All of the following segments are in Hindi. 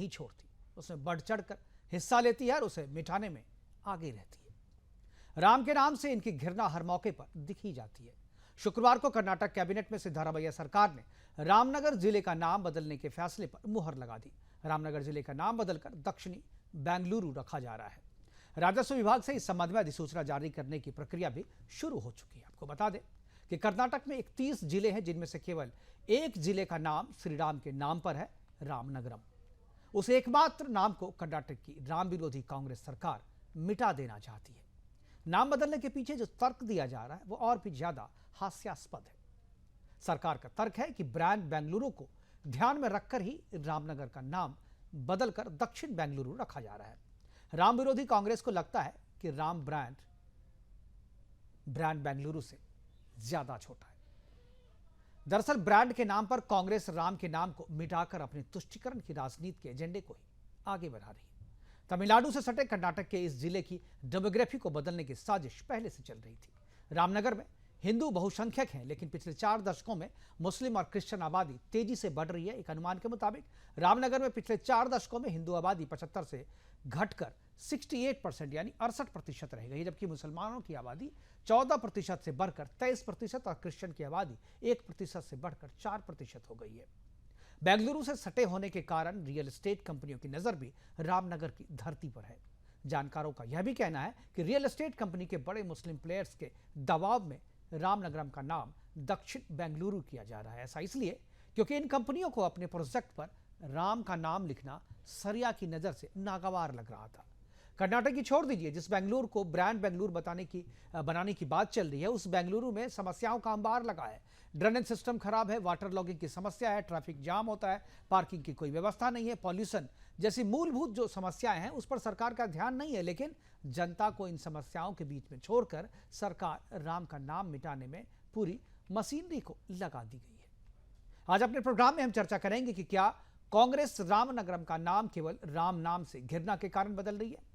नहीं छोड़ती, उसमें बढ़ चढ़कर हिस्सा लेती है और उसे मिटाने में आगे रहती है। राम के नाम से इनकी घृणा हर मौके पर दिखी जाती है। शुक्रवार को कर्नाटक कैबिनेट में सिद्धारमैया सरकार ने रामनगर जिले का नाम बदलने के फैसले पर मुहर लगा दी। रामनगर जिले का नाम बदलकर दक्षिणी बेंगलुरु रखा जा रहा है। राजस्व विभाग से इस संबंध में अधिसूचना जारी करने की प्रक्रिया भी शुरू हो चुकी है। आपको बता दें कि कर्नाटक में 31 जिले हैं, जिनमें से केवल एक जिले का नाम श्री राम के नाम पर है, रामनगरम। उस एकमात्र नाम को कर्नाटक की राम विरोधी कांग्रेस सरकार मिटा देना चाहती है। नाम बदलने के पीछे जो तर्क दिया जा रहा है वो और भी ज्यादा हास्यास्पद है। सरकार का तर्क है कि ब्रांड बेंगलुरु को ध्यान में रखकर ही रामनगर का नाम बदलकर दक्षिण बेंगलुरु रखा जा रहा है। राम विरोधी कांग्रेस को लगता है कि राम ब्रांड बेंगलुरु से ज्यादा छोटा है। दरअसल ब्रांड के नाम पर कांग्रेस राम के नाम को मिटाकर अपने तुष्टीकरण की राजनीति के एजेंडे को ही आगे बढ़ा रही है। तमिलनाडु से सटे कर्नाटक के इस जिले की डेमोग्राफी को बदलने की साजिश पहले से चल रही थी। रामनगर में हिंदू बहुसंख्यक हैं, लेकिन पिछले 4 दशकों में मुस्लिम और क्रिश्चियन आबादी तेजी से बढ़ रही है। एक अनुमान के मुताबिक रामनगर में पिछले 4 दशकों में हिंदू आबादी 75 से घटकर 68% यानी 68% रह गई, जबकि मुसलमानों की आबादी 14% से बढ़कर 23% और क्रिश्चियन की आबादी 1% से बढ़कर 4% हो गई है। बेंगलुरु से सटे होने के कारण रियल एस्टेट कंपनियों की नजर भी रामनगर की धरती पर है। जानकारों का यह भी कहना है कि रियल एस्टेट कंपनी के बड़े मुस्लिम प्लेयर्स के दबाव में रामनगरम का नाम दक्षिण बेंगलुरु किया जा रहा है। ऐसा इसलिए क्योंकि इन कंपनियों को अपने प्रोजेक्ट पर राम का नाम लिखना सरिया की नजर से नागवार लग रहा था। कर्नाटक की छोड़ दीजिए, जिस बेंगलुरु को ब्रांड बेंगलुरु बनाने की बात चल रही है, उस बेंगलुरु में समस्याओं का अंबार लगा है। ड्रेनेज सिस्टम खराब है, वाटर लॉगिंग की समस्या है, ट्रैफिक जाम होता है, पार्किंग की कोई व्यवस्था नहीं है, पॉल्यूशन जैसी मूलभूत जो समस्याएं हैं उस पर सरकार का ध्यान नहीं है। लेकिन जनता को इन समस्याओं के बीच में छोड़कर सरकार राम का नाम मिटाने में पूरी मशीनरी को लगा दी गई है। आज अपने प्रोग्राम में हम चर्चा करेंगे कि क्या कांग्रेस रामनगरम का नाम केवल राम नाम से घृणा के कारण बदल रही है?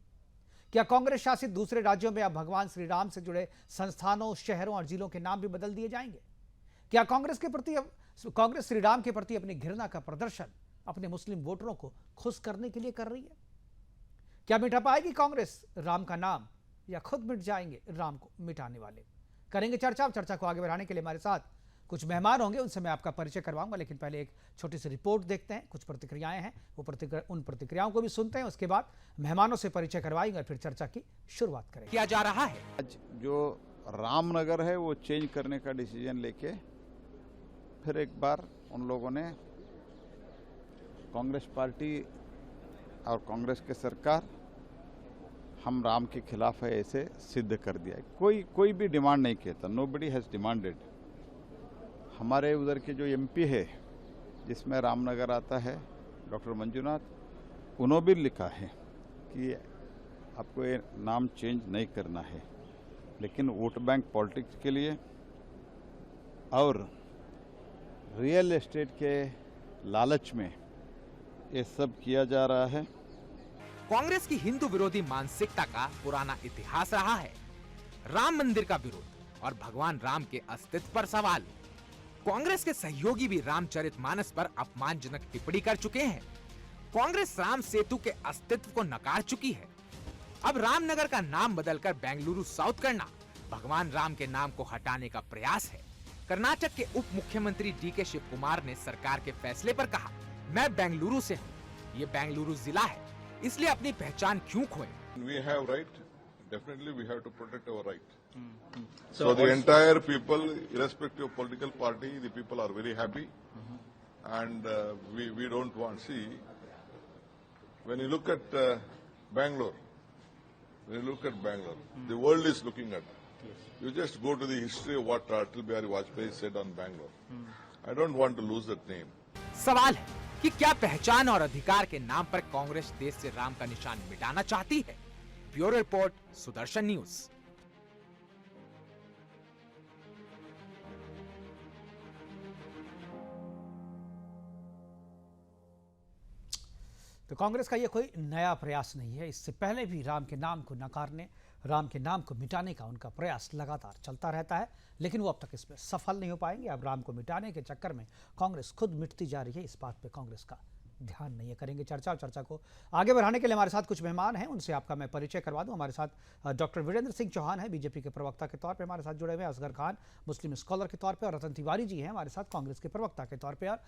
क्या कांग्रेस शासित दूसरे राज्यों में अब भगवान श्री राम से जुड़े संस्थानों, शहरों और जिलों के नाम भी बदल दिए जाएंगे? क्या कांग्रेस श्री राम के प्रति अपनी घृणा का प्रदर्शन अपने मुस्लिम वोटरों को खुश करने के लिए कर रही है? क्या मिटा पाएगी कांग्रेस राम का नाम, या खुद मिट जाएंगे राम को मिटाने वाले? करेंगे चर्चा को आगे बढ़ाने के लिए हमारे साथ कुछ मेहमान होंगे, उनसे मैं आपका परिचय करवाऊंगा। लेकिन पहले एक छोटी सी रिपोर्ट देखते हैं, कुछ प्रतिक्रियाएं हैं, उन प्रतिक्रियाओं को भी सुनते हैं। उसके बाद मेहमानों से परिचय करवाएंगे और फिर चर्चा की शुरुआत करेंगे। किया जा रहा है आज जो रामनगर है वो चेंज करने का डिसीजन लेके फिर एक बार उन लोगों ने, कांग्रेस पार्टी और कांग्रेस के सरकार हम राम के खिलाफ है ऐसे सिद्ध कर दिया। कोई भी डिमांड नहीं किया था, नोबडी हैज डिमांडेड। हमारे उधर के जो एमपी है जिसमें रामनगर आता है, डॉक्टर मंजुनाथ, उन्होंने भी लिखा है कि आपको ये नाम चेंज नहीं करना है, लेकिन वोट बैंक पॉलिटिक्स के लिए और रियल एस्टेट के लालच में ये सब किया जा रहा है। कांग्रेस की हिंदू विरोधी मानसिकता का पुराना इतिहास रहा है। राम मंदिर का विरोध और भगवान राम के अस्तित्व पर सवाल। कांग्रेस के सहयोगी भी रामचरितमानस पर अपमानजनक टिप्पणी कर चुके हैं। कांग्रेस राम सेतु के अस्तित्व को नकार चुकी है। अब रामनगर का नाम बदलकर बेंगलुरु साउथ करना भगवान राम के नाम को हटाने का प्रयास है। कर्नाटक के उप मुख्यमंत्री डीके शिव कुमार ने सरकार के फैसले पर कहा, मैं बेंगलुरु से हूँ, ये बेंगलुरु जिला है, इसलिए अपनी पहचान क्यों खोएं? We have right. Definitely, we have to protect our right. So the entire people, irrespective of political party, the people are very happy, and we don't want. See, when you look at Bangalore, the world is looking at. You just go to the history of what Atal Bihari Vajpayee said on Bangalore. I don't want to lose that name. सवाल है कि क्या पहचान और अधिकार के नाम पर कांग्रेस देश से राम का निशान मिटाना चाहती है? Bureau report, Sudarshan news. तो कांग्रेस का यह कोई नया प्रयास नहीं है। इससे पहले भी राम के नाम को नकारने, राम के नाम को मिटाने का उनका प्रयास लगातार चलता रहता है, लेकिन वो अब तक इसमें सफल नहीं हो पाएंगे। अब राम को मिटाने के चक्कर में कांग्रेस खुद मिटती जा रही है, इस बात पे कांग्रेस का ध्यान नहीं है। करेंगे चर्चा, और चर्चा को आगे बढ़ाने के लिए हमारे साथ कुछ मेहमान हैं, उनसे आपका मैं परिचय करवा दूं। हमारे साथ डॉक्टर वीरेंद्र सिंह चौहान है, बीजेपी के प्रवक्ता के तौर पे हमारे साथ जुड़े हुए हैं। असगर खान मुस्लिम स्कॉलर के तौर पे, और रतन तिवारी जी हैं हमारे साथ कांग्रेस के प्रवक्ता के तौर पे। और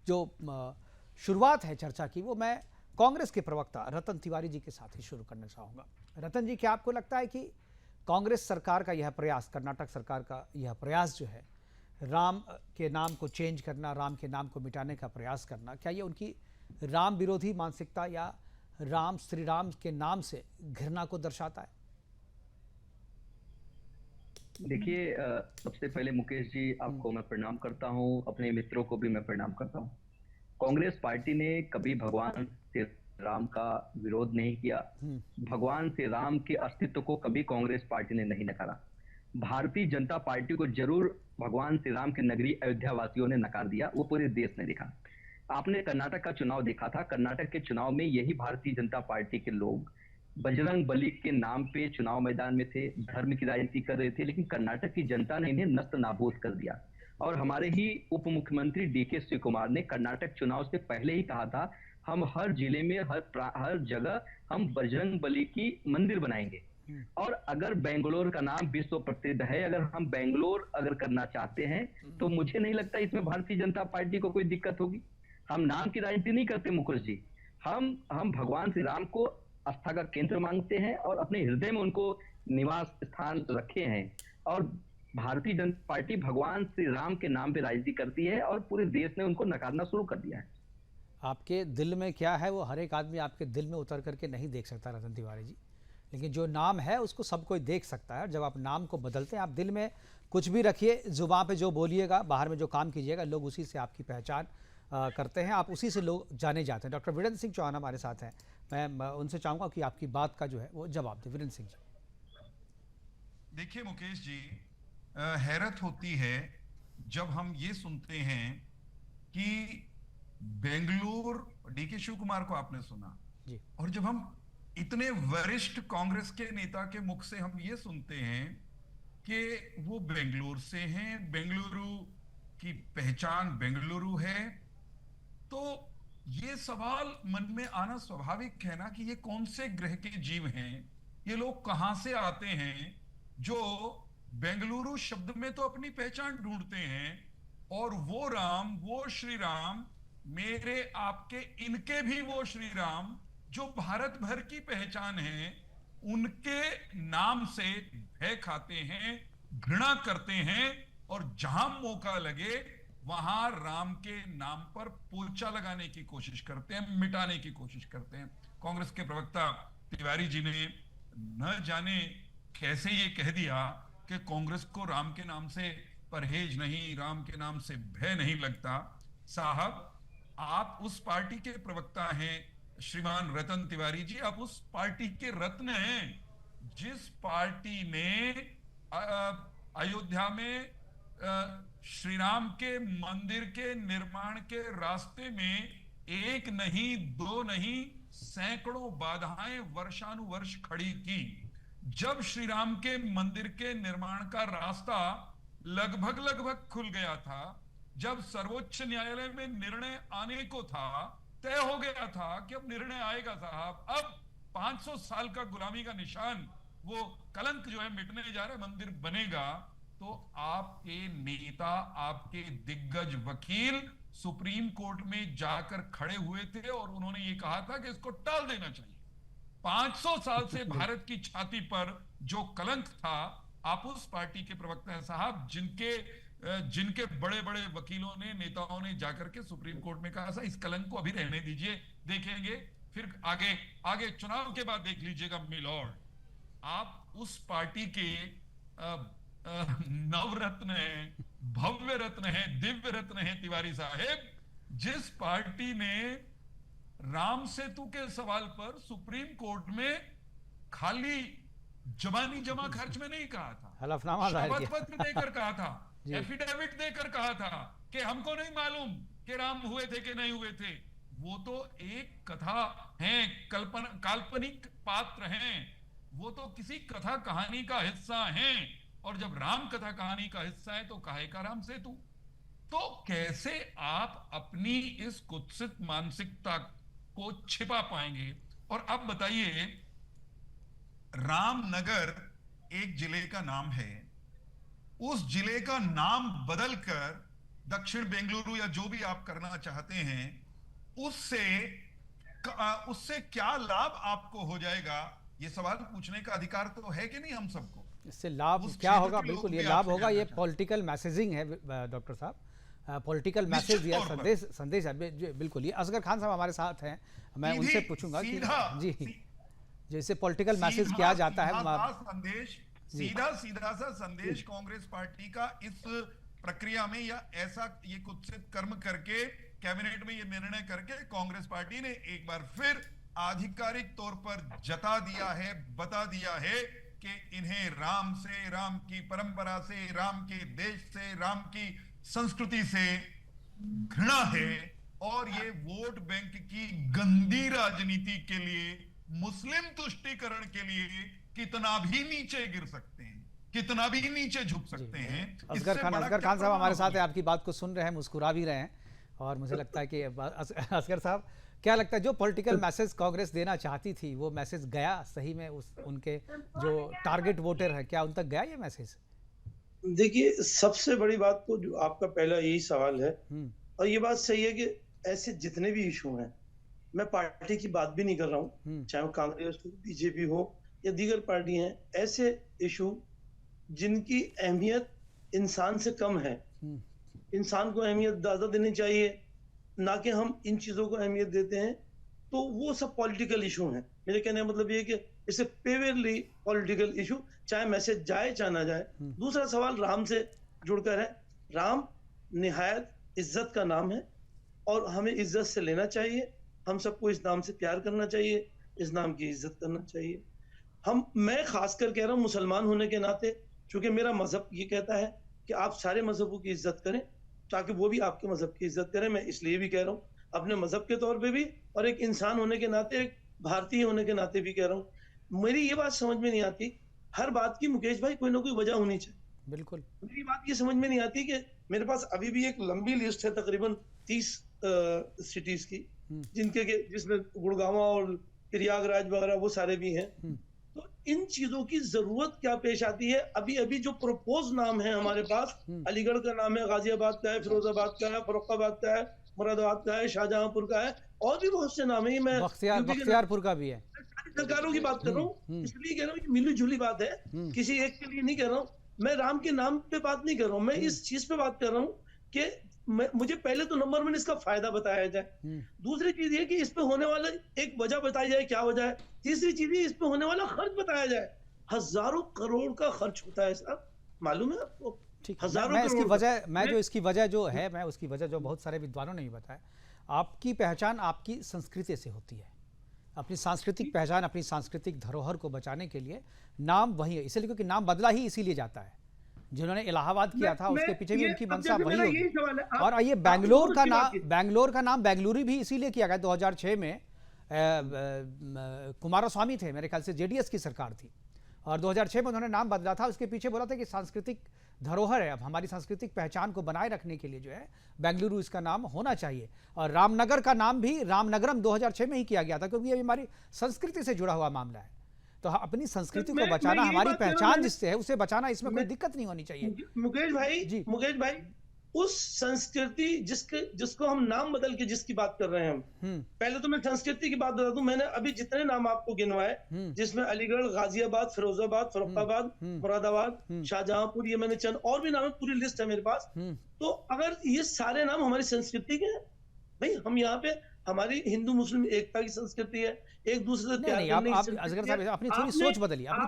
जो शुरुआत है चर्चा की, वो मैं कांग्रेस के प्रवक्ता रतन तिवारी जी के साथ ही शुरू करना चाहूँगा। रतन जी, क्या आपको लगता है कि कांग्रेस सरकार का यह प्रयास, कर्नाटक सरकार का यह प्रयास जो है, राम के नाम को चेंज करना, राम के नाम को मिटाने का प्रयास करना, क्या ये उनकी राम विरोधी मानसिकता या राम, श्री राम के नाम से घृणा को दर्शाता है? देखिए, सबसे पहले मुकेश जी, आपको मैं प्रणाम करता हूं, अपने मित्रों को भी मैं प्रणाम करता हूं। कांग्रेस पार्टी ने कभी भगवान श्री राम का विरोध नहीं किया। भगवान श्री राम के अस्तित्व को कभी कांग्रेस पार्टी ने नहीं नकारा। भारतीय जनता पार्टी को जरूर भगवान श्री राम की नगरी अयोध्या वासियों ने नकार दिया, वो पूरे देश ने देखा। आपने कर्नाटक का चुनाव देखा था। कर्नाटक के चुनाव में यही भारतीय जनता पार्टी के लोग बजरंग बली के नाम पे चुनाव मैदान में थे, धर्म की राजनीति कर रहे थे, लेकिन कर्नाटक की जनता ने इन्हें नस्त नाबूद कर दिया। और हमारे ही उप मुख्यमंत्री डीके शिव कुमार ने कर्नाटक चुनाव से पहले ही कहा था, हम हर जिले में हर जगह हम बजरंग बली की मंदिर बनाएंगे। और अगर बेंगलोर का नाम विश्व प्रसिद्ध है, अगर हम बेंगलोर अगर करना चाहते हैं, तो मुझे नहीं लगता इसमें भारतीय जनता पार्टी को कोई दिक्कत होगी। हम नाम की राजनीति नहीं करते मुकेश जी। हम भगवान श्री राम को आस्था का केंद्र मांगते हैं और अपने हृदय में उनको निवास स्थान रखे हैं। और भारतीय जनता पार्टी भगवान श्री राम के नाम पे राजनीति करती है और पूरे देश ने उनको नकारना शुरू कर दिया है। आपके दिल में क्या है वो हर एक आदमी आपके दिल में उतर करके नहीं देख सकता रतन तिवारी जी, लेकिन जो नाम है उसको सब कोई देख सकता है। जब आप नाम को बदलते हैं, आप दिल में कुछ भी रखिए, जुबान पे जो बोलिएगा, बाहर में जो काम कीजिएगा, लोग उसी से आपकी पहचान करते हैं, आप उसी से लोग जाने जाते हैं। डॉक्टर वीरेंद्र सिंह चौहान हमारे साथ हैं, मैं उनसे चाहूँगा कि आपकी बात का जो है वो जवाब दें। वीरेंद्र सिंह जी। देखिए मुकेश जी, हैरत होती है जब हम ये सुनते हैं कि बेंगलुरु, डीके शिव कुमार को आपने सुना जी, और जब हम इतने वरिष्ठ कांग्रेस के नेता के मुख से हम ये सुनते हैं कि वो बेंगलुरु से हैं, बेंगलुरु की पहचान बेंगलुरु है, तो ये सवाल मन में आना स्वाभाविक है ना कि ये कौन से ग्रह के जीव हैं, ये लोग कहां से आते हैं जो बेंगलुरु शब्द में तो अपनी पहचान ढूंढते हैं, और वो राम, वो श्री राम, मेरे आपके इनके भी वो श्री राम जो भारत भर की पहचान है, उनके नाम से भय खाते हैं, घृणा करते हैं, और जहां मौका लगे वहां राम के नाम पर पोछा लगाने की कोशिश करते हैं, मिटाने की कोशिश करते हैं। कांग्रेस के प्रवक्ता तिवारी जी ने न जाने कैसे ये कह दिया कि कांग्रेस को राम के नाम से परहेज नहीं, राम के नाम से भय नहीं लगता। साहब, आप उस पार्टी के प्रवक्ता हैं, श्रीमान रतन तिवारी जी, आप उस पार्टी के रत्न हैं जिस पार्टी ने अयोध्या में श्री राम के मंदिर के निर्माण के रास्ते में एक नहीं, दो नहीं, सैकड़ों बाधाएं वर्षानुवर्ष खड़ी की। जब श्री राम के मंदिर के निर्माण का रास्ता लगभग खुल गया था, जब सर्वोच्च न्यायालय में निर्णय आने को था, तय हो गया था कि अब निर्णय आएगा साहब, अब 500 साल का गुलामी का निशान, वो कलंक जो है मिटने जा रहा है, मंदिर बनेगा, तो आपके नेता, आपके दिग्गज वकील सुप्रीम कोर्ट में जाकर खड़े हुए थे और उन्होंने ये कहा था कि इसको टाल देना चाहिए। 500 साल से भारत की छाती पर जो कलंक था, आप उस पार्टी के प्रवक्ता हैं साहब जिनके बड़े बड़े वकीलों ने, नेताओं ने जाकर के सुप्रीम कोर्ट में कहा था इस कलंक को अभी रहने दीजिए, देखेंगे फिर आगे चुनाव के बाद देख लीजिएगा मिलॉर्ड। आप उस पार्टी के नवरत्न हैं, भव्य रत्न हैं, दिव्य रत्न हैं तिवारी साहेब, जिस पार्टी ने राम सेतु के सवाल पर सुप्रीम कोर्ट में खाली जबानी जमा खर्च में नहीं कहा था, हलफनामा शपथ पत्र देकर कहा था, एफिडेविट देकर कहा था कि हमको नहीं मालूम कि राम हुए थे कि नहीं हुए थे। वो तो एक कथा है, काल्पनिक पात्र हैं, वो तो किसी कथा कहानी का हिस्सा हैं, और जब राम कथा कहानी का हिस्सा है तो काहे का राम सेतु। तो कैसे आप अपनी इस कुत्सित मानसिकता को छिपा पाएंगे? और अब बताइए, रामनगर एक जिले का नाम है, उस जिले का नाम बदलकर दक्षिण बेंगलुरु या जो भी आप करना चाहते हैं, उससे क्या लाभ आपको हो जाएगा? ये सवाल पूछने का अधिकार तो है कि नहीं हम सबको? इससे लाभ उस क्या क्षेत्र होगा? के लोग बिल्कुल भी ये लाभ आपसे होगा, जानना ये चाहते हैं। पॉलिटिकल मैसेजिंग है डॉक्टर साहब, पॉलिटिकल निश्चित मैसेज या तौर पर। संदेश है। बिल्कुल, ये असगर खान साहब हमारे साथ हैं, मैं सीधी- उनसे पूछूंगा कि सीधा- जी सी- जैसे पॉलिटिकल मैसेज सीधा- किया जाता है सीधा सा संदेश, जी। सीधा सा संदेश कांग्रेस पार्टी का इस प्रक्रिया में, या ऐसा ये कुत्सित कर्म करके कैबिनेट में ये निर्णय करके कांग्रेस पार्टी ने एक बार फिर आधिकारिक तौर पर जता दिया है, बता दिया है कि इन्हें राम से, राम की परंपरा से, राम के देश से, राम की संस्कृति से घृणा है, और ये वोट बैंक की गंदी राजनीति के लिए, मुस्लिम तुष्टीकरण के लिए कितना भी नीचे गिर सकते हैं, कितना भी नीचे झुक सकते हैं। असगर इससे खान बड़ा असगर क्या खान साहब हमारे परिणाम साथ है, आपकी बात को सुन रहे हैं, मुस्कुरा भी रहे हैं, और मुझे लगता है कि असगर साहब क्या लगता है, जो पॉलिटिकल मैसेज कांग्रेस देना चाहती थी वो मैसेज गया सही में? उनके जो टारगेट वोटर है, क्या उन तक गया ये मैसेज? देखिए, सबसे बड़ी बात तो जो आपका पहला यही सवाल है, हम्म, और ये बात सही है कि ऐसे जितने भी इशू हैं, मैं पार्टी की बात भी नहीं कर रहा हूँ, चाहे वो कांग्रेस हो, बीजेपी हो या दीगर पार्टी हैं, ऐसे इशू जिनकी अहमियत इंसान से कम है, इंसान को अहमियत ज्यादा देनी चाहिए, ना कि हम इन चीजों को अहमियत देते हैं, तो वो सब पॉलिटिकल इशू हैं। मेरे कहने का मतलब ये है कि इसे पेवरली पॉलिटिकल इशू, चाहे मैसेज जाए चाहे ना जाए। दूसरा सवाल राम से जुड़कर है। राम निहायत इज्जत का नाम है और हमें इज्जत से लेना चाहिए, हम सबको इस नाम से प्यार करना चाहिए, इस नाम की इज्जत करना चाहिए। मैं खासकर कह रहा हूँ मुसलमान होने के नाते, चूंकि मेरा मजहब ये कहता है कि आप सारे मजहबों की इज्जत करें ताकि वो भी आपके मजहब की इज्जत करें। मैं इसलिए भी कह रहा हूँ, अपने मजहब के तौर पे भी, और एक इंसान होने के नाते, एक भारतीय होने के नाते भी कह रहा हूँ। मेरी ये बात समझ में नहीं आती, हर बात की मुकेश भाई कोई ना कोई वजह होनी चाहिए। बिल्कुल, मेरी बात ये समझ में नहीं आती कि मेरे पास अभी भी एक लंबी लिस्ट है, तकरीबन 30 सिटीज की, जिसमें गुड़गांव और प्रयागराज वगैरह वो सारे भी हैं। तो इन चीजों की जरूरत क्या पेश आती है? अभी अभी जो प्रपोज नाम है हमारे पास, अलीगढ़ का नाम है, गाजियाबाद का है, फिरोजाबाद का है, फर्रुखाबाद का है, मुरादाबाद का है, शाहजहांपुर का है, और भी बहुत से नाम है। मैं बख्तियारपुर का भी है। सारी सरकारों की बात कर रहा हूँ, इसलिए कह रहा हूँ मिली जुली बात है, किसी एक के लिए नहीं कह रहा हूँ। मैं राम के नाम पे बात नहीं कर रहा हूँ, मैं इस चीज पे बात कर रहा हूँ कि मुझे पहले तो नंबर 1 इसका फायदा बताया जाए, दूसरी चीज ये कि इस पे होने वाला एक वजह बताई जाए, क्या वजह है, तीसरी चीज ये इस पे होने वाला खर्च बताया जाए। हजारों करोड़ का खर्च होता है साहब, मालूम है आपको? हजारों मैं इसकी करोड़ वजह, इसकी वजह जो है, मैं उसकी वजह जो बहुत सारे विद्वानों ने भी बताया, आपकी पहचान आपकी संस्कृति से होती है। अपनी सांस्कृतिक पहचान, अपनी सांस्कृतिक धरोहर को बचाने के लिए नाम वही है, इसलिए क्योंकि नाम बदला ही इसीलिए जाता है। जिन्होंने इलाहाबाद किया था उसके पीछे भी उनकी मंशा वही होगी। और ये बेंगलोर का नाम बेंगलुरु भी इसीलिए किया गया। 2006 में कुमारस्वामी थे, मेरे ख्याल से जेडीएस की सरकार थी, और 2006 में उन्होंने नाम बदला था। उसके पीछे बोला था कि सांस्कृतिक धरोहर है, अब हमारी सांस्कृतिक पहचान को बनाए रखने के लिए जो है बेंगलुरु इसका नाम होना चाहिए। और रामनगर का नाम भी रामनगरम 2006 में ही किया गया था, क्योंकि ये हमारी संस्कृति से जुड़ा हुआ मामला है। तो अपनी संस्कृति को बचाना, हमारी पहचान जिससे है उसे बचाना, इसमें कोई दिक्कत नहीं होनी चाहिए। मुकेश भाई, उस संस्कृति जिसको हम नाम बदल के जिसकी बात कर रहे हैं हम, पहले तो मैं संस्कृति की बात बता दूं। मैंने अभी जितने नाम आपको गिनवाए, जिसमें अलीगढ़, गाजियाबाद, फिरोजाबाद, फर्रुखाबाद, मुरादाबाद, शाहजहांपुर, ये मैंने चंद और भी नाम है, पूरी लिस्ट है मेरे पास। तो अगर ये सारे नाम हमारी संस्कृति के हैं, भाई हम यहाँ पे हमारी हिंदू मुस्लिम एकता की संस्कृति है, एक दूसरे से प्यार करने की संस्कृति है। असगर साहब, अपनी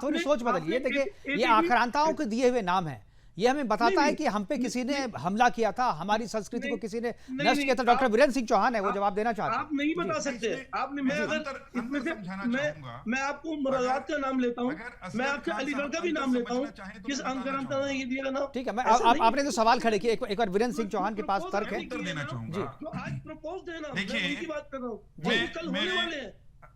थोड़ी सोच बदलिए, देखिए ये आक्रांताओं के दिए हुए नाम है, ये हमें बताता है कि हम पे किसी ने हमला किया था, हमारी संस्कृति को किसी ने नष्ट किया था। डॉक्टर वीरेंद्र सिंह चौहान है, वो जवाब देना चाहते हैं। आप नहीं बता सकते, आपने, मैं अगर इसमें से मैं आपको मुरादाबाद का नाम लेता हूँ, मैं आपसे अलीगढ़ का भी नाम लेता हूँ, किस अंतरांतर ने ये दिया नाम? ठीक है, मैं आपने जो सवाल खड़े किए, एक बार वीरेंद्र सिंह चौहान के पास तर्क है। उत्तर देना चाहूंगा। जो आज प्रपोज है ना, देखिए, मैं उनकी बात कर रहा हूँ, जो कल होने वाले हैं।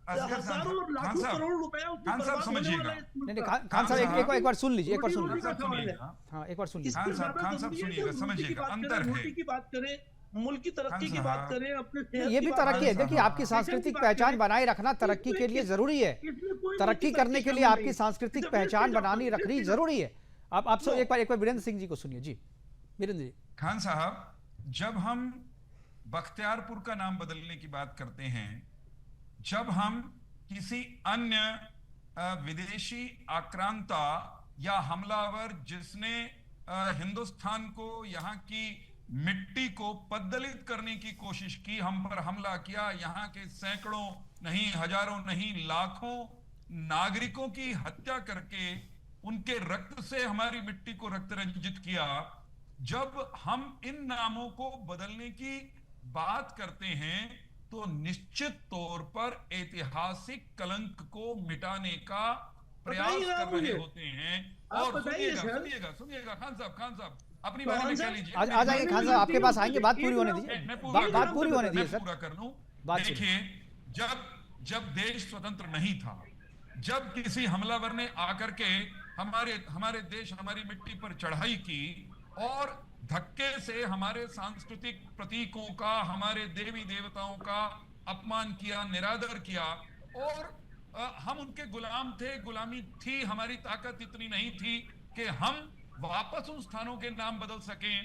असगर साहब, हजारों और खान लाखों साहब, करोड़ रुपया उसमें खान साहब बर्बाद होने समझिएगा। वाला है इस मुल्क नहीं का। खान साहब एक बार सुन लीजिए, एक बार सुन रोटी लीजिए। खान साहब का सवाल है। सुनिएगा, हाँ एक बार सुन लीजिए। इससे ज्यादा खान साहब जरूरी है कि सुनिएगा, हम रोटी की समझिएगा, बात अंतर करें, है। रोटी की बात करें, मुल्क की तरक्की की खान बात साहब, करें, अपने सेहत ये की भी बात तरक्की है। करें। देखिए आपकी सांस्कृतिक पहचान बनाए रखना तरक्की के लिए जरूरी है। तरक्की करने के लिए आपकी सांस्कृतिक पहचान बनानी रखनी जरूरी है। आप एक बार वीरेंद्र सिंह जी को सुनिए। जी वीरेंद्र जी। खान साहब, जब हम बख्तियारपुर का नाम बदलने की बात करते हैं, जब हम किसी अन्य विदेशी आक्रांता या हमलावर जिसने हिंदुस्तान को, यहाँ की मिट्टी को पद्दलित करने की कोशिश की, हम पर हमला किया, यहाँ के सैकड़ों नहीं, हजारों नहीं, लाखों नागरिकों की हत्या करके उनके रक्त से हमारी मिट्टी को रक्त रंजित किया, जब हम इन नामों को बदलने की बात करते हैं तो निश्चित तौर पर ऐतिहासिक कलंक को मिटाने का प्रयास कर रहे होते हैं। और सुनिएगा खान साहब, अपनी बारी में कह लीजिए। आ जाइए खान साहब, आपके पास आएंगे, बात पूरी होने दीजिए, बात पूरी होने दीजिए सर। पूरा कर लूं। बात देखिए, जब देश स्वतंत्र नहीं था, जब किसी हमलावर ने आकर के हमारे देश, हमारी मिट्टी पर चढ़ाई की और धक्के से हमारे सांस्कृतिक प्रतीकों का, हमारे देवी देवताओं का अपमान किया, निरादर किया, और हम उनके गुलाम थे, गुलामी थी, हमारी ताकत इतनी नहीं थी कि हम वापस उन स्थानों के नाम बदल सकें,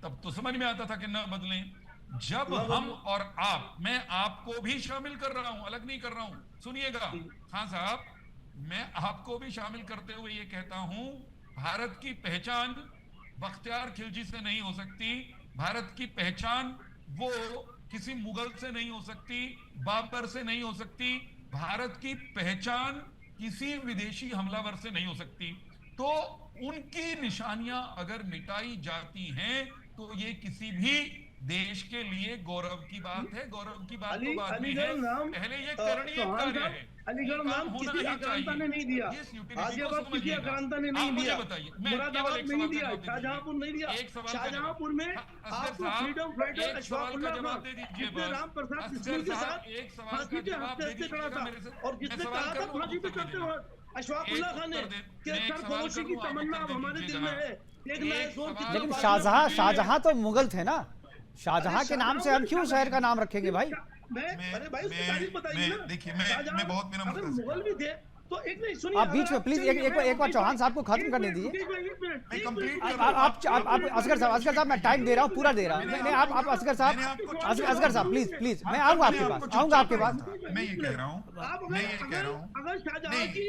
तब तो समझ में आता था कि न बदलें। जब हम और आप, मैं आपको भी शामिल कर रहा हूं, अलग नहीं कर रहा हूं, सुनिएगा खान साहब, मैं आपको भी शामिल करते हुए ये कहता हूं, भारत की पहचान बख्तियार खिलजी से नहीं हो सकती, भारत की पहचान वो किसी मुगल से नहीं हो सकती, बाबर से नहीं हो सकती, भारत की पहचान किसी विदेशी हमलावर से नहीं हो सकती। तो उनकी निशानियां अगर मिटाई जाती हैं तो ये किसी भी देश के लिए गौरव की बात है। गौरव की बात तो बाद में है, पहले ये करणीय कार्य है। अलीगढ़ नाम किसी आक्रांता ने नहीं दिया, गाजियाबाद किसी आक्रांता ने नहीं दिया, मुरादाबाद में नहीं दिया, शाहजहांपुर नहीं दिया। शाहजहांपुर में आपको फ्रीडम फाइटर अशफाकुल्लाह खान, जिसने राम प्रसाद बिस्मिल के साथ फांसी पे हफ्ते खड़ा था और जिसने कहा था फांसी पे चलते वक्त अशफाकुल्लाह खान ने कि सरफरोशी की तमन्ना अब हमारे दिल में है, देखना है जोर कितना। लेकिन शाहजहां तो मुगल थे ना, शाहजहां के नाम से हम क्यों शहर का नाम रखेंगे भाई? अरे भाई उसकी तारीफ बताइए ना। देखिए, मैं बहुत विनम्र अगर मुगल भी थे तो एक नहीं, सुनिए आप बीच में प्लीज एक बार चौहान साहब को खत्म करने दीजिए। आप असगर साहब मैं टाइम दे रहा हूँ, पूरा दे रहा हूँ। नहीं आप असगर साहब प्लीज मैं आऊंगा आपके पास। मैं ये कह रहा हूँ, अगर शाहजहां की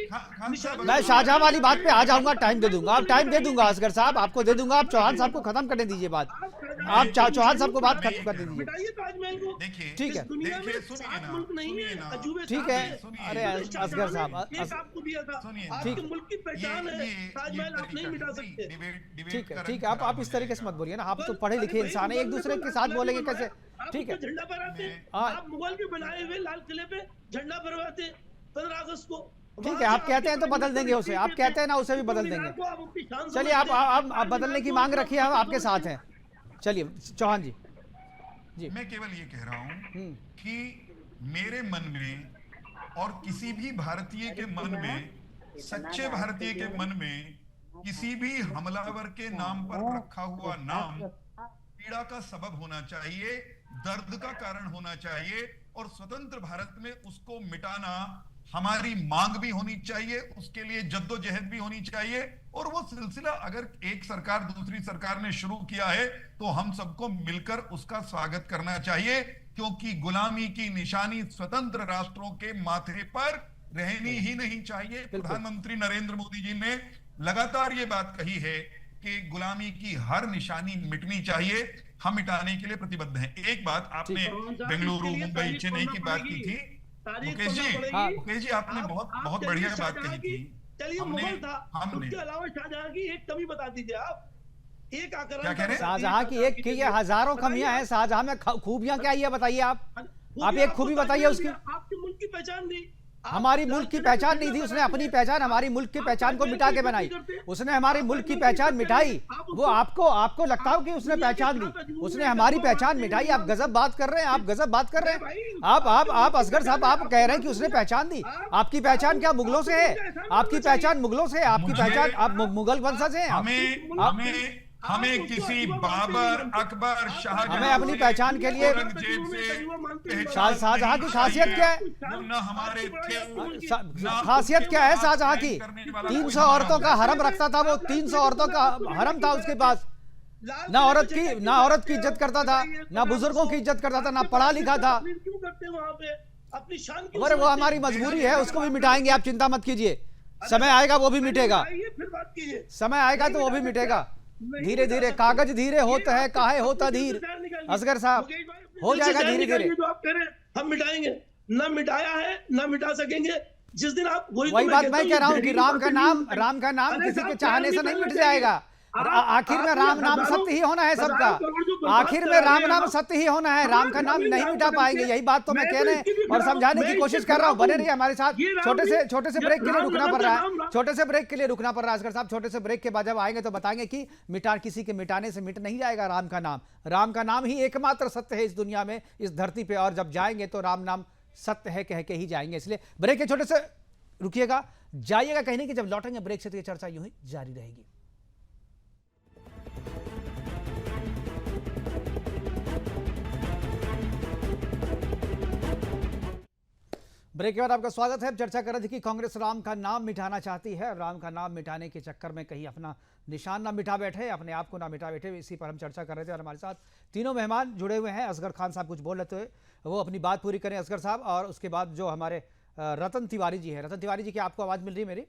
मैं शाहजहां वाली बात पे आ जाऊंगा, टाइम दे दूंगा, आप टाइम दे दूंगा असगर साहब, आपको दे दूंगा। आप चौहान साहब को खत्म करने दीजिए बात, आप चौहान साहब को बात खत्म कर दीजिए। बिठाइए ताजमहल को। ठीक है, दुनिया में 7 मुल्क नहीं है, अजूबे ठीक है। अरे असगर साहब आपको दिया था, आपके मुल्क की पहचान है, ताजमहल आप नहीं मिटा सकते। ठीक है आप इस तरीके से मत बोलिए ना, आप तो पढ़े लिखे इंसान है, एक दूसरे के साथ बोलेंगे कैसे? ठीक है, झंडा फहराते, आप मुगल के बनाए हुए लाल किले पे झंडा फहराते 15 अगस्त को। ठीक है, आप कहते हैं तो बदल देंगे उसे, आप कहते हैं ना उसे भी बदल देंगे। चलिए आप बदलने की मांग रखिए, हम आपके साथ हैं। चलिए चौहान जी। मैं केवल ये कह रहा हूं कि मेरे मन में और किसी भी भारतीय के मन में, सच्चे भारतीय के मन में, किसी भी हमलावर के नाम पर रखा हुआ नाम पीड़ा का सबब होना चाहिए, दर्द का कारण होना चाहिए, और स्वतंत्र भारत में उसको मिटाना हमारी मांग भी होनी चाहिए, उसके लिए जद्दोजहद भी होनी चाहिए। और वो सिलसिला अगर एक सरकार दूसरी सरकार ने शुरू किया है तो हम सबको मिलकर उसका स्वागत करना चाहिए, क्योंकि गुलामी की निशानी स्वतंत्र राष्ट्रों के माथे पर रहनी ही नहीं चाहिए। प्रधानमंत्री नरेंद्र मोदी जी ने लगातार ये बात कही है कि गुलामी की हर निशानी मिटनी चाहिए, हम मिटाने के लिए प्रतिबद्ध हैं। एक बात आपने बेंगलुरु, मुंबई, चेन्नई की बात की थी मुकेश जी, आपने बहुत बढ़िया बात कही थी। चलिए मुगल था, उसके अलावा शाहजहां की एक कमी बता दीजिए आप। एक आकर क्या कह रहे हैं? शाहजहां की एक की हजारों कमियां हैं, शाहजहां में खूबियां क्या है बताइए आप एक खूबी बताइए उसकी। आपके मुल्क की पहचान थी, हमारी मुल्क की पहचान नहीं थी, उसने अपनी पहचान, हमारी मुल्क की पहचान को मिटा के बनाई। उसने हमारे मुल्क की पहचान मिटाई। वो आपको लगता हो कि उसने पहचान दी, उसने हमारी पहचान मिटाई। आप गजब बात कर रहे हैं, आप गजब बात कर रहे हैं। आप असगर साहब, आप कह रहे हैं कि उसने पहचान दी। आपकी पहचान क्या मुगलों से है? आपकी पहचान मुगलों से है, आपकी पहचान, आप मुगल वंशज हैं। हमें किसी बाबर, अकबर, शाहजहां, हमें अपनी पहचान के लिए शाहजहां की खासियत क्या है? न हमारे थे, खासियत क्या है शाहजहां की? 300 औरतों का हरम रखता था वो, 300 औरतों का हरम था उसके पास। ना औरत की इज्जत करता था, ना बुजुर्गों की इज्जत करता था, ना पढ़ा लिखा था। अपनी शान की और वो हमारी मजबूरी है, उसको भी मिटाएंगे, आप चिंता मत कीजिए। समय आएगा वो भी मिटेगा, समय आएगा तो वो भी मिटेगा। धीरे धीरे कागज धीरे होता है, काहे होता धीर। असगर साहब, हो जाएगा धीरे धीरे। जो आप कह रहे हैं हम मिटाएंगे, ना मिटाया है ना मिटा सकेंगे। जिस दिन आप वही बात मैं कह रहा हूँ कि राम का नाम किसी के चाहने से नहीं मिट जाएगा। आखिर में राम नाम सत्य ही होना है सबका, आखिर में राम नाम सत्य ही होना है। राम का नाम नहीं मिटा पाएंगे, यही बात तो मैं कहने और समझाने की कोशिश कर रहा हूँ। बने रहिए हमारे साथ। छोटे से ब्रेक के लिए रुकना पड़ रहा है, छोटे से ब्रेक के लिए रुकना पड़ रहा है असगर साहब। छोटे से ब्रेक के बाद जब आएंगे तो बताएंगे कि किसी के मिटाने से मिट नहीं जाएगा राम का नाम। राम का नाम ही एकमात्र सत्य है इस दुनिया में, इस धरती पे, और जब जाएंगे तो राम नाम सत्य है कह के ही जाएंगे। इसलिए ब्रेक के छोटे से रुकिएगा, जाइएगा कहीं नहीं, कि जब लौटेंगे ब्रेक से तो ये चर्चा यूं ही जारी रहेगी। ब्रेक के बाद आपका स्वागत है। चर्चा कर रहे थे कि कांग्रेस राम का नाम मिटाना चाहती है। राम का नाम मिटाने के चक्कर में कहीं अपना निशान ना मिटा बैठे, अपने आप को ना मिटा बैठे, इसी पर हम चर्चा कर रहे थे। और हमारे साथ तीनों मेहमान जुड़े हुए हैं। असगर खान साहब कुछ बोल रहे थे, वो अपनी बात पूरी करें असगर साहब, और उसके बाद जो हमारे रतन तिवारी जी हैं। रतन तिवारी जी, क्या आपको आवाज़ मिल रही है मेरी?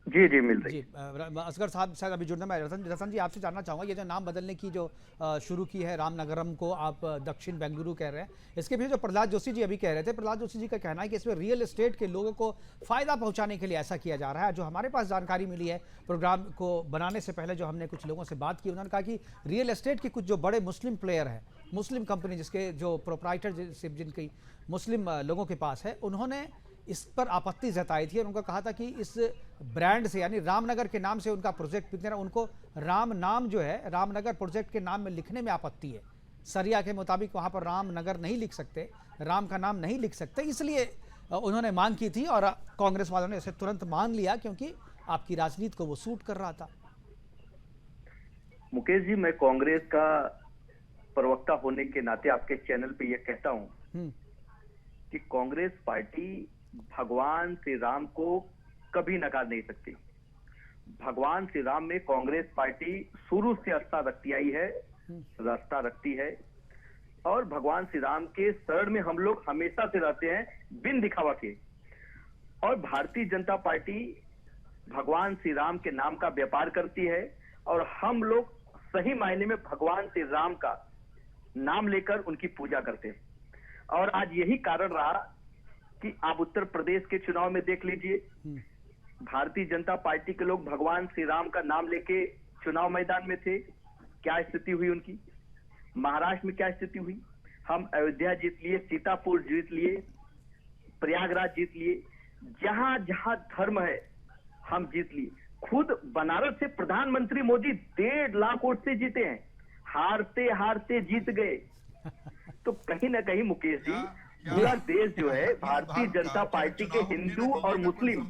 जी मिल रही जी। असगर साहब शायद अभी जुड़ने में। रतन जी, आपसे जानना चाहूँगा, ये जो नाम बदलने की जो शुरू की है, रामनगरम को आप दक्षिण बेंगलुरु कह रहे हैं, इसके पीछे जो प्रहलाद जोशी जी अभी कह रहे थे, प्रहलाद जोशी जी का कहना है कि इसमें रियल एस्टेट के लोगों को फ़ायदा पहुंचाने के लिए ऐसा किया जा रहा है। जो हमारे पास जानकारी मिली है प्रोग्राम को बनाने से पहले, जो हमने कुछ लोगों से बात की, उन्होंने कहा कि रियल एस्टेट के कुछ जो बड़े मुस्लिम प्लेयर हैं, मुस्लिम कंपनी जिसके जो प्रोप्राइटरशिप जिनकी मुस्लिम लोगों के पास है, उन्होंने इस पर आपत्ति जताई थी और उनको कहा था कि इस ब्रांड से, यानी रामनगर के नाम से उनका प्रोजेक्ट बिकने रहा, उनको राम नाम जो है रामनगर प्रोजेक्ट के नाम में लिखने में आपत्ति है। सरिया के मुताबिक वहां पर रामनगर नहीं लिख सकते, राम का नाम नहीं लिख सकते, इसलिए उन्होंने मांग की थी और कांग्रेस वालों ने इसे तुरंत मान लिया क्योंकि आपकी राजनीति को वो सूट कर रहा था। मुकेश जी, मैं कांग्रेस का प्रवक्ता होने के नाते आपके चैनल पे ये कहता हूं कि कांग्रेस पार्टी भगवान श्री राम को कभी नकार नहीं सकती। भगवान श्री राम में कांग्रेस पार्टी शुरू से आस्था रखती आई है, रास्ता रखती है, और भगवान श्री राम के शरण में हम लोग हमेशा से रहते हैं, बिन दिखावा के। और भारतीय जनता पार्टी भगवान श्री राम के नाम का व्यापार करती है, और हम लोग सही मायने में भगवान श्री राम का नाम लेकर उनकी पूजा करते हैं। और आज यही कारण रहा कि आप उत्तर प्रदेश के चुनाव में देख लीजिए, भारतीय जनता पार्टी के लोग भगवान श्री राम का नाम लेके चुनाव मैदान में थे, क्या स्थिति हुई उनकी। महाराष्ट्र में क्या स्थिति हुई, हम अयोध्या जीत लिए, सीतापुर जीत लिए, प्रयागराज जीत लिए, जहां जहां धर्म है हम जीत लिए। खुद बनारस से प्रधानमंत्री मोदी 1.5 लाख वोट से जीते हैं, हारते हारते जीत गए। तो कहीं ना कहीं मुकेश जी, पूरा देश जो है भारतीय जनता पार्टी के हिंदू और मुस्लिम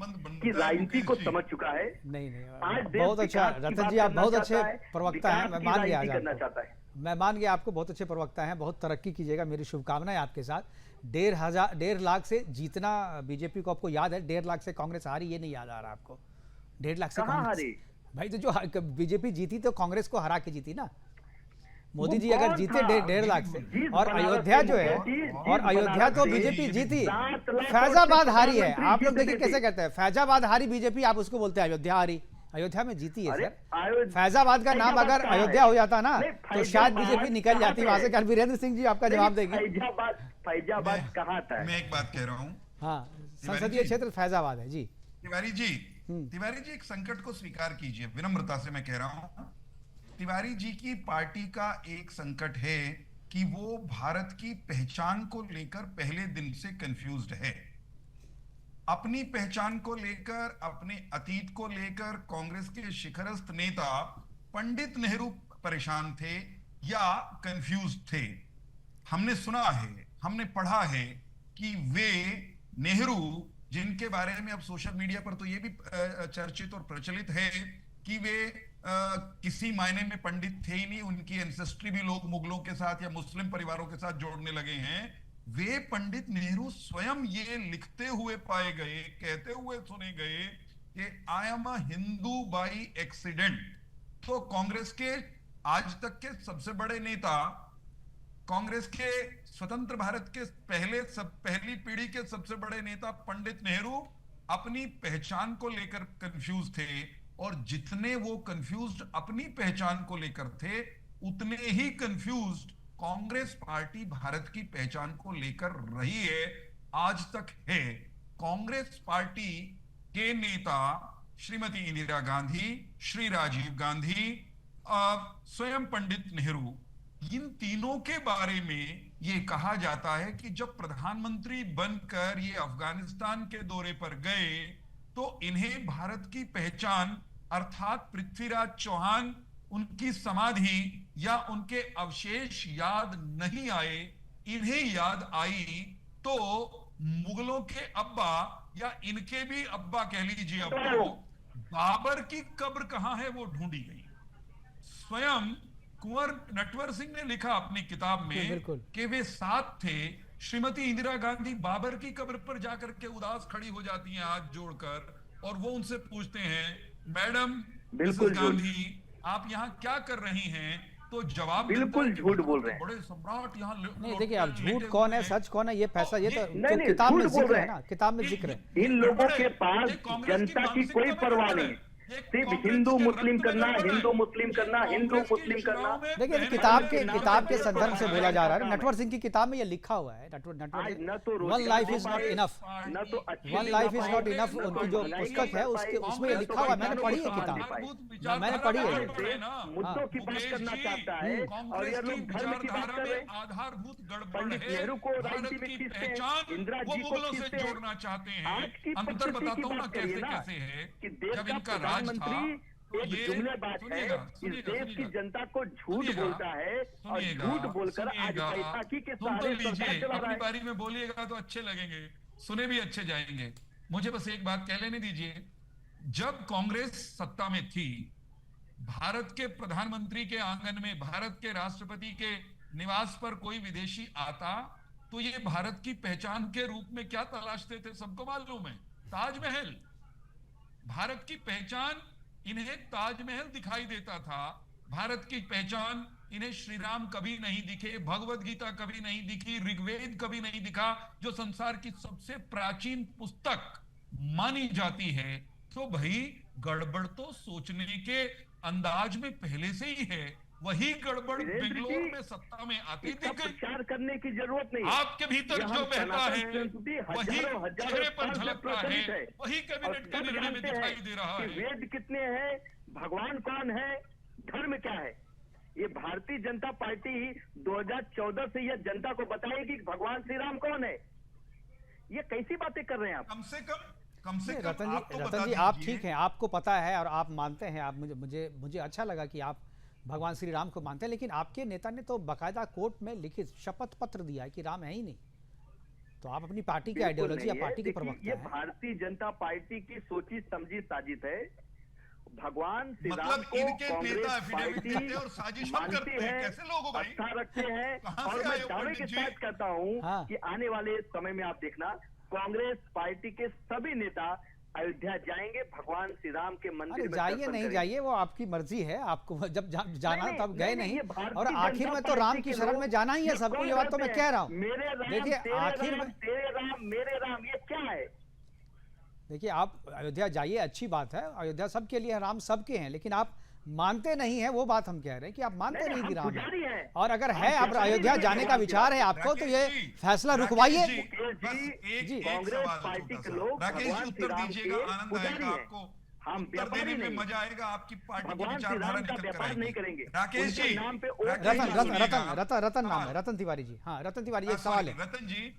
की राजनीति को समझ चुका है। नहीं, आज बहुत अच्छा रतन जी, आप बहुत अच्छे प्रवक्ता हैं, मैं मान गया करना चाहता है। मैं मान गया आपको, बहुत अच्छे प्रवक्ता हैं, बहुत तरक्की कीजिएगा, मेरी शुभकामनाएं आपके साथ। 1.5 लाख से जीतना बीजेपी को, आपको याद है 1.5 लाख से कांग्रेस हारी, ये नहीं याद आ रहा आपको? 1.5 लाख से कांग्रेस भाई, तो जो बीजेपी जीती तो कांग्रेस को हरा के जीती ना। मोदी जी अगर जीते 1.5 लाख से, और अयोध्या जो है, और अयोध्या तो बीजेपी जीती, फैजाबाद हारी है। आप लोग देखिए कैसे कहते हैं, फैजाबाद हारी बीजेपी, आप उसको बोलते हैं अयोध्या हारी। अयोध्या में जीती है सर। फैजाबाद का नाम अगर अयोध्या हो जाता ना तो शायद बीजेपी निकल जाती वहां से। कल वीरेंद्र सिंह जी आपका जवाब देंगे। फैजाबाद कहाँ था? मैं एक बात कह रहा हूँ, हाँ, संसदीय क्षेत्र फैजाबाद है जी। तिवारी जी, एक संकट को स्वीकार कीजिए, विनम्रता से मैं कह रहा हूँ। तिवारी जी की पार्टी का एक संकट है कि वो भारत की पहचान को लेकर पहले दिन से कंफ्यूज्ड है। अपनी पहचान को लेकर, अपने अतीत को लेकर कांग्रेस के शिखरस्थ नेता पंडित नेहरू परेशान थे या कंफ्यूज थे? हमने सुना है, हमने पढ़ा है कि वे नेहरू, जिनके बारे में अब सोशल मीडिया पर तो ये भी चर्चित और प्रचलित है कि वे किसी मायने में पंडित थे ही नहीं, उनकी एंसेस्ट्री भी लोग मुगलों के साथ या मुस्लिम परिवारों के साथ जोड़ने लगे हैं। वे पंडित नेहरू स्वयं ये लिखते हुए पाए गए, कहते हुए सुने गए कि I am a Hindu by accident. तो कांग्रेस के आज तक के सबसे बड़े नेता, कांग्रेस के स्वतंत्र भारत के पहली पीढ़ी के सबसे बड़े नेता पंडित नेहरू अपनी पहचान को लेकर कंफ्यूज थे, और जितने वो कंफ्यूज्ड अपनी पहचान को लेकर थे, उतने ही कंफ्यूज्ड कांग्रेस पार्टी भारत की पहचान को लेकर रही है, आज तक है। कांग्रेस पार्टी के नेता श्रीमती इंदिरा गांधी, श्री राजीव गांधी, स्वयं पंडित नेहरू, इन तीनों के बारे में ये कहा जाता है कि जब प्रधानमंत्री बनकर ये अफगानिस्तान के दौरे पर गए तो इन्हें भारत की पहचान अर्थात पृथ्वीराज चौहान, उनकी समाधि या उनके अवशेष याद नहीं आए। इन्हें याद आई तो मुगलों के अब्बा या इनके भी अब्बा कह लीजिए, अब्बा बाबर की कब्र कहां है वो ढूंढी गई। स्वयं कुंवर नटवर सिंह ने लिखा अपनी किताब में कि वे साथ थे। श्रीमती इंदिरा गांधी बाबर की कब्र पर जाकर के उदास खड़ी हो जाती हैं हाथ जोड़कर, और वो उनसे पूछते हैं, मैडम मिसेस गांधी आप यहाँ क्या कर रही हैं? तो जवाब बिल्कुल झूठ बोल रहे हैं। बड़े सम्राट यहाँ नहीं, देखिए अब झूठ कौन है सच कौन है ये फैसला ये तो किताब में जिक्र है ना, किताब में जिक्र है। इन लोगों के पास जनता की कोई परवाह नहीं, सिर्फ हिंदू मुस्लिम करना, हिंदू मुस्लिम करना, हिंदू मुस्लिम करना। देखिए किताब के संदर्भ से बोला जा रहा है। नटवर सिंह की किताब में ये लिखा हुआ है, one life is not enough, one life is not enough, उनकी जो पुस्तक है उसमें ये लिखा हुआ है। मैंने पढ़ी है किताब, मैंने पढ़ी है। मुद्दों की बात करना चाहता है और ये लोग धर्म की बात कर रहे हैं। आधारभूत गड़बड़ पंडित नेहरू को राजनीति में खींचते हैं, इंदिरा जी को खींचते हैं। जोड़ना चाहते हैं। आज की अंतर बताता हूँ ना कैसे कैसे है कि देश जब का इनका राज प्रधानमंत्री एक जुमलेबाज है, इस देश की जनता को झूठ बोलता है और झूठ बोलकर आज बैसाखी के सहारे सरकार चला रहा अपनी है। बारी में बोलिएगा तो अच्छे लगेंगे, सुने भी अच्छे जाएंगे। मुझे बस एक बात कह लेने दीजिए, जब कांग्रेस सत्ता में थी, भारत के प्रधानमंत्री के आंगन में, भारत के राष्ट्रपति के निवास पर कोई विदेशी आता तो ये भारत की पहचान के रूप में क्या तलाशते थे? सबको मालूम है, ताजमहल। भारत की पहचान इन्हें ताजमहल दिखाई देता था। भारत की पहचान इन्हें श्री राम कभी नहीं दिखे, भगवत गीता कभी नहीं दिखी, ऋग्वेद कभी नहीं दिखा, जो संसार की सबसे प्राचीन पुस्तक मानी जाती है। तो भाई गड़बड़ तो सोचने के अंदाज में पहले से ही है। वही गड़बड़ बेंगलोर में सत्ता में आती थी। प्रचार करने की जरूरत नहीं, आपके भीतर जो बहता है वही चेहरे पर झलकता है, वही कैबिनेट के निर्णय में दिखाई दे रहा है। वेद कितने हैं, भगवान कौन है, धर्म क्या है? ये भारतीय जनता पार्टी 2014 से यह जनता को बताएगी कि भगवान श्री राम कौन है। ये कैसी बातें कर रहे हैं आप? कम से कम रतन जी आप ठीक हैं, आपको पता है और आप मानते हैं। आप मुझे अच्छा लगा कि आप भगवान श्री राम को मानते हैं, लेकिन आपके नेता ने तो बाकायदा कोर्ट में लिखित शपथ पत्र दिया है कि राम है ही नहीं। तो आप अपनी पार्टी की आइडियोलॉजी या पार्टी के प्रवक्ता हैं। ये भारतीय जनता पार्टी की सोची समझी साजिश है। भगवान श्री राम को कांग्रेस पार्टी और साजिश करते हैं, कैसे लोग हो भाई? आस्था रखते हैं और मैं दावे के साथ कहता हूं कि आने वाले समय में आप देखना, कांग्रेस पार्टी के सभी नेता अयोध्या जाएंगे, भगवान श्री राम के मंदिर में जाइए नहीं जाइए वो आपकी मर्जी है, आपको जब जाना तब गए नहीं। और आखिर में तो राम की शरण में जाना ही है सबको, ये बात तो मैं कह रहा हूँ। देखिए आखिर में तेरे राम मेरे राम, ये क्या है? देखिए आप अयोध्या जाइए, अच्छी बात है, अयोध्या सबके लिए, राम सबके हैं, लेकिन आप मानते नहीं है, वो बात हम कह रहे हैं कि आप मानते नहीं कि राम है। और अगर है अब अयोध्या जाने का विचार है आपको, तो ये फैसला रुकवाइए। जी कांग्रेस पार्टी के लोग राकेश जी उत्तर दीजिएगा, आनंद आएगा आपको। हम उत्तर व्यापारी देने में नहीं, मजा आएगा, आपकी पार्टी की भगवान श्री विचारधारा राम का निकल कर व्यापार नहीं आएगी। करेंगे। राकेश उनके जी, नाम पे राकेश जी, सुनिएगा। रतन नाम है, हाँ। रतन तिवारी जी। हाँ रतन तिवारी, एक सॉरी, सवाल है। रतन जी,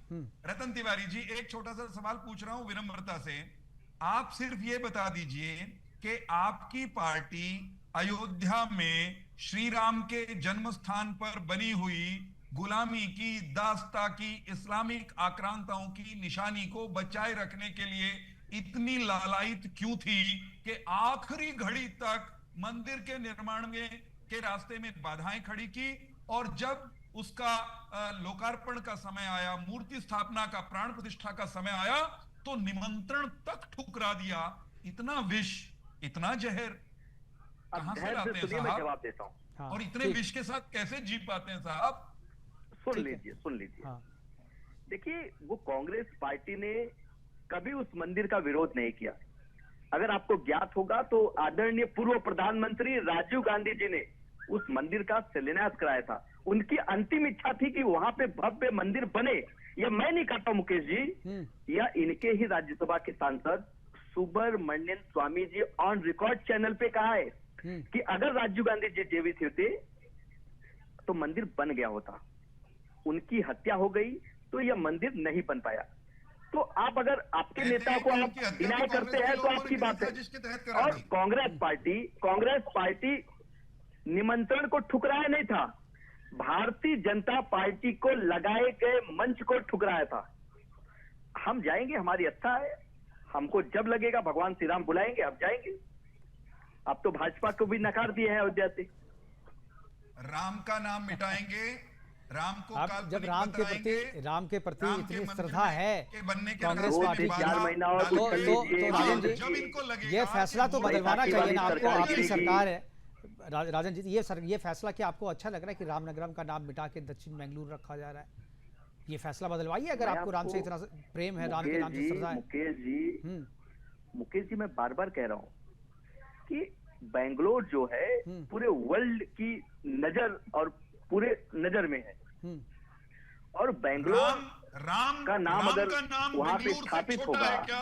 रतन तिवारी जी, एक छोटा सा सवाल पूछ रहा हूं विनम्रता से। आप सिर्फ ये बता दीजिए कि आपकी पार्टी अयोध्या में श्री राम के जन्म स्थान पर बनी हुई गुलामी की, दास्ता की, इस्लामिक आक्रांताओं की निशानी को बचाए रखने के लिए इतनी लालायित क्यों थी कि आखिरी घड़ी तक मंदिर के निर्माण में के रास्ते में बाधाएं खड़ी की, और जब उसका लोकार्पण का समय आया, मूर्ति स्थापना का, प्राण प्रतिष्ठा का समय आया, तो निमंत्रण तक ठुकरा दिया। इतना विष, इतना जहर कहां से लाते हैं मैं साहब? जवाब देता हूँ। हाँ, और इतने ठीक। विष के साथ कैसे जी पाते हैं साहब? सुन लीजिए। हाँ। देखिए, वो कांग्रेस पार्टी ने कभी उस मंदिर का विरोध नहीं किया। अगर आपको ज्ञात होगा तो आदरणीय पूर्व प्रधानमंत्री राजीव गांधी जी ने उस मंदिर का शिलान्यास कराया था। उनकी अंतिम इच्छा थी कि वहां पे भव्य मंदिर बने। यह मैं नहीं कहता मुकेश जी, यह इनके ही राज्यसभा के सांसद Subramaniam Swami ji on record channel पे कहा है कि अगर राजीव गांधी जी जीवित होते तो मंदिर बन गया होता। उनकी हत्या हो गई तो यह मंदिर नहीं बन पाया। तो आप अगर आपके नेता को आप डिनाई करते हैं तो आपकी बात है। और कांग्रेस पार्टी निमंत्रण को ठुकराया नहीं था, भारतीय जनता पार्टी को लगाए गए मंच को ठुकराया था। हम जाएंगे, हमारी इच्छा है, हमको जब लगेगा भगवान श्री राम बुलाएंगे अब जाएंगे। अब तो भाजपा को भी नकार दिए हैं अयोध्या से। राम का नाम मिटाएंगे, राम को आप जब राम के प्रति इतनी श्रद्धा है कांग्रेस दो पार्टी से चार की, महीना और तो राजन जी, जब इनको लगेगा ये फैसला तो कि बदलवाना चाहिए ना आपको, सरकार आपकी गिरेगी। सरकार है। राजन जी, ये फैसला क्या आपको अच्छा लग रहा है कि रामनगरम का नाम मिटा के दक्षिण बेंगलुरु रखा जा रहा है? ये फैसला बदलवाइए अगर आपको राम से इतना प्रेम है, राम के नाम से श्रद्धा है। मुकेश जी, मैं बार बार कह रहा हूँ कि बेंगलोर जो है पूरे वर्ल्ड की नजर और पूरे नजर में है, और बेंगलोर राम का नाम अगर वहां पे बेंगलुरु से स्थापित छोटा है होगा क्या?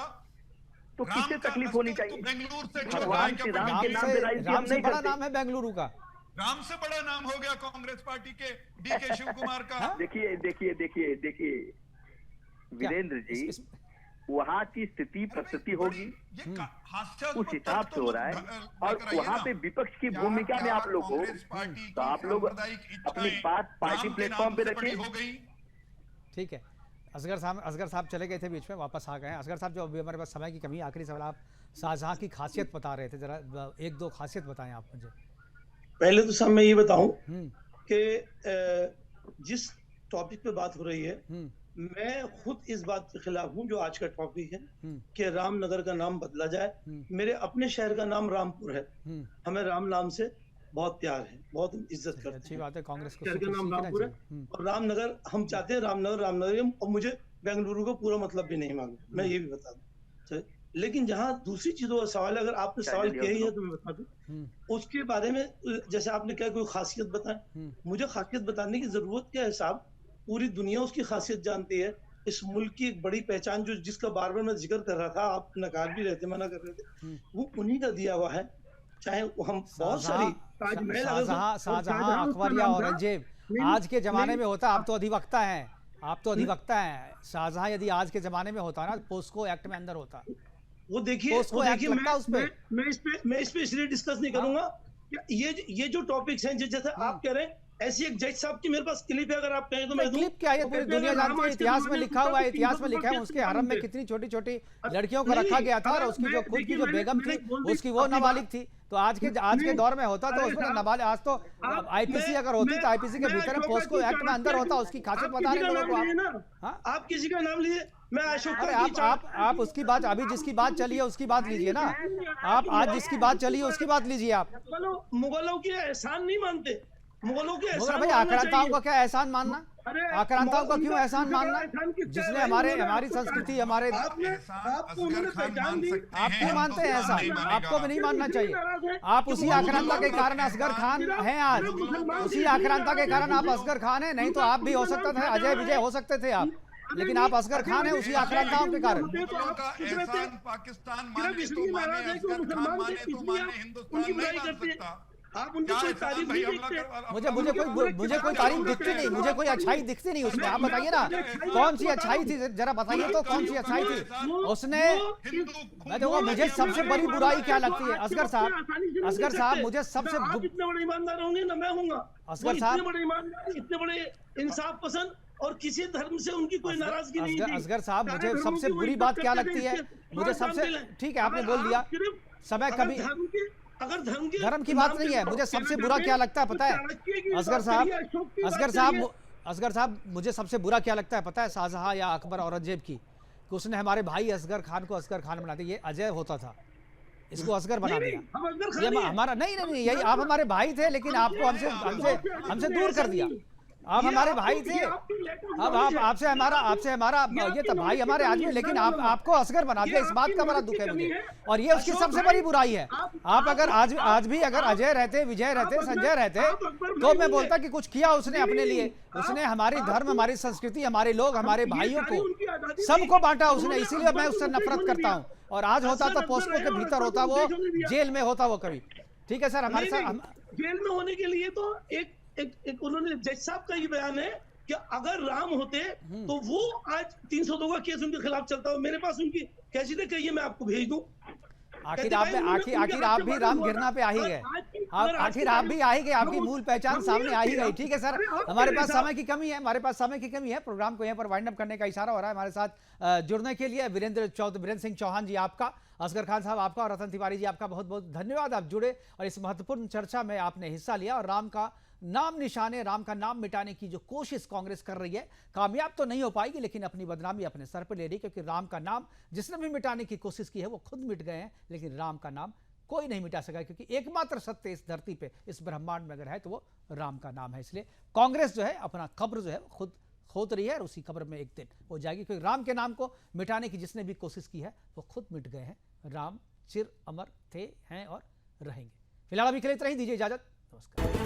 तो किसे तकलीफ होनी चाहिए? बेंगलुरु से छोटा भगवान है श्री क्या? राम के नाम पे राजनीति राम हम से नहीं बड़ा करते। नाम है बेंगलुरु का। राम से बड़ा नाम हो गया कांग्रेस पार्टी के डीके शिव कुमार का। देखिए वीरेंद्र जी, वहाँ की स्थिति परिस्थिति होगी उस हिसाब से हो रहा है। और वहाँ पे विपक्ष की भूमिका में आप लोग हो तो आप लोग अपनी बात पार्टी प्लेटफॉर्म पे रखें। ठीक है। असगर साहब चले गए थे बीच में, वापस आ गए हैं। असगर साहब, जो अभी हमारे पास समय की कमी, आखिरी सवाल, आप शाहजहां की खासियत बता रहे थे, जरा एक दो खासियत बताएं आप मुझे। पहले तो साहब मैं ये बताऊं कि जिस टॉपिक पे बात हो रही है, मैं खुद इस बात के खिलाफ हूं जो आज का टॉपिक है कि रामनगर का नाम बदला जाए। मेरे अपने शहर का नाम रामपुर है, हमें राम नाम से बहुत प्यार है, बहुत इज्जत करते हैं। अच्छी बात है, कांग्रेस को शहर का नाम रामपुर है और रामनगर हम चाहते हैं रामनगर। और मुझे बेंगलुरु का पूरा मतलब भी नहीं मालूम, मैं ये भी बता दूं। लेकिन जहां दूसरी चीजों का सवाल है, अगर आपने सवाल किया ही है तो मैं बता दूं उसके बारे में। जैसे आपने क्या कोई खासियत बताएं, मुझे खासियत बताने की जरूरत क्या है साहब? पूरी दुनिया उसकी खासियत जानती है। इस मुल्क की एक बड़ी पहचान जो जिसका बार बार मैं जिक्र कर रहा था, आप नकार भी रहे थे, मना कर रहे थे, वो उन्हीं का दिया हुआ है। चाहे हम बहुत सारी शाहजहां, अकबर या औरंगजेब आज के जमाने में होता, आप तो अधिवक्ता हैं, शाहजहां यदि आज के जमाने में होता ना, पोस्को एक्ट में अंदर होता। वो देखिए मैं इस पे इसलिए डिस्कस नहीं करूंगा। ये जो टॉपिक्स हैं, जैसे आप कह रहे हैं, ऐसी एक जज साहब की मेरे पास क्लिप है, अगर आप कहें तो मैं दूं। क्लिप क्या है? पूरी दुनिया जानती है, इतिहास में लिखा हुआ है, उसके हरम में कितनी छोटी छोटी लड़कियों को रखा गया था, और उसकी जो खुद की जो बेगम थी उसकी वो नाबालिग थी। तो आज के दौर में होता तो उसमें नाबालिग, आज तो आईपीसी अगर होती तो आईपीसी के भीतर पोस्को एक्ट में अंदर होता। उसकी खासियत बता रहे लोगों को आप किसी का नाम लीजिए, मैं अरे आप उसकी बात, अभी जिसकी बात चली है उसकी बात लीजिए ना। आप आज जिसकी बात चली है उसकी बात लीजिए। आप मुगलों के एहसान नहीं मानते, मुगलों के एहसान भाई आक्रांताओं का क्या एहसान मानना? आक्रांताओं का क्यों एहसान मानना? जिसने हमारी संस्कृति, हमारे आप क्यों मानते हैं एहसान? आपको भी नहीं मानना चाहिए। आप उसी आक्रांता के कारण असगर खान हैं आज, उसी आक्रांता के कारण आप असगर खान हैं, नहीं तो आप भी हो सकता था, अजय विजय हो सकते थे आप। लेकिन आप असगर खान हैं उसी आक्रांताओं के कारण। मुगलों का एहसान पाकिस्तान माने तो माने, असगर खान माने तो माने, हिंदुस्तान नहीं मान सकता। आप उनकी कोई तारीफ नहीं देखते। मुझे कोई तारीफ दिखती नहीं, मुझे कोई अच्छाई दिखती नहीं उसमें। आप बताइए ना कौन सी अच्छाई थी, जरा बताइए तो कौन सी अच्छाई थी उसने। मैं देखो मुझे सबसे बड़ी बुराई क्या लगती है असगर साहब मुझे सबसे आप इतने बड़े ईमानदार होंगे ना मैं होऊंगा। असगर साहब इतने बड़े ईमानदार, इतने बड़े इंसाफ पसंद और किसी धर्म से उनकी कोई नाराजगी नहीं थी। असगर साहब मुझे सबसे बुरी बात क्या लगती है, मुझे सबसे, ठीक है आपने बोल दिया समय कभी, अगर धर्म की बात नहीं है, मुझे सबसे बुरा क्या लगता है पता है असगर साहब मुझे सबसे बुरा क्या लगता है पता है, शाहजहां या अकबर औरंगजेब की, कि उसने हमारे भाई असगर खान को असगर खान बना दिया। ये अजय होता था, इसको असगर बना दिया। ये हमारा नहीं, यही आप हमारे भाई थे लेकिन आपको हमसे दूर कर दिया। आप हमारे भाई थे, अब आपसे हमारा ये तो भाई हमारे आदमी, लेकिन आपको असगर बना दिया। इस बात का बड़ा दुख है मुझे, और ये उसकी सबसे बड़ी बुराई है। आप अगर आज भी अगर अजय रहते, विजय रहते, संजय रहते, तो मैं बोलता कि कुछ किया उसने अपने लिए। उसने हमारी धर्म, हमारी संस्कृति, हमारे लोग, हमारे भाइयों को सबको बांटा उसने, इसीलिए मैं उससे नफरत करता हूँ। और आज होता तो पोस्को के भीतर होता, वो जेल में होता वो कभी। ठीक है सर, हमारे साथ जेल में होने के लिए तो एक उन्होंने जज साहब का ये बयान है कि अगर राम होते तो वो आज 302 का केस उनके खिलाफ चलता हो। मेरे पास उनकी कैसेटें कहिए, मैं आपको भेज दूं। आखिर आप भी राम गिरना पे आ ही गए, आखिर आप भी आ ही गए, आपकी मूल पहचान सामने आ ही गई। ठीक है सर, हमारे पास समय की कमी है, प्रोग्राम को यहाँ पर वाइंड अप करने का इशारा हो रहा है। हमारे साथ जुड़ने के लिए वीरेंद्र सिंह चौहान जी आपका, असगर खान साहब आपका, और रतन तिवारी जी आपका बहुत बहुत धन्यवाद। आप जुड़े और इस महत्वपूर्ण चर्चा में आपने हिस्सा लिया, और राम का नाम निशाने, राम का नाम मिटाने की जो कोशिश कांग्रेस कर रही है, कामयाब तो नहीं हो पाएगी, लेकिन अपनी बदनामी अपने सर पे ले रही, क्योंकि राम का नाम जिसने भी मिटाने की कोशिश की है वो खुद मिट गए हैं, लेकिन राम का नाम कोई नहीं मिटा सका, क्योंकि एकमात्र सत्य इस धरती पे, इस ब्रह्मांड में अगर है तो वो राम का नाम है। इसलिए कांग्रेस जो है अपना कब्र जो है खुद खोद रही है, और उसी कब्र में एक दिन हो जाएगी, क्योंकि राम के नाम को मिटाने की जिसने भी कोशिश की है वो खुद मिट गए हैं। राम चिर अमर थे, हैं और रहेंगे। फिलहाल अभी के लिए इतना ही, दीजिए इजाजत, नमस्कार।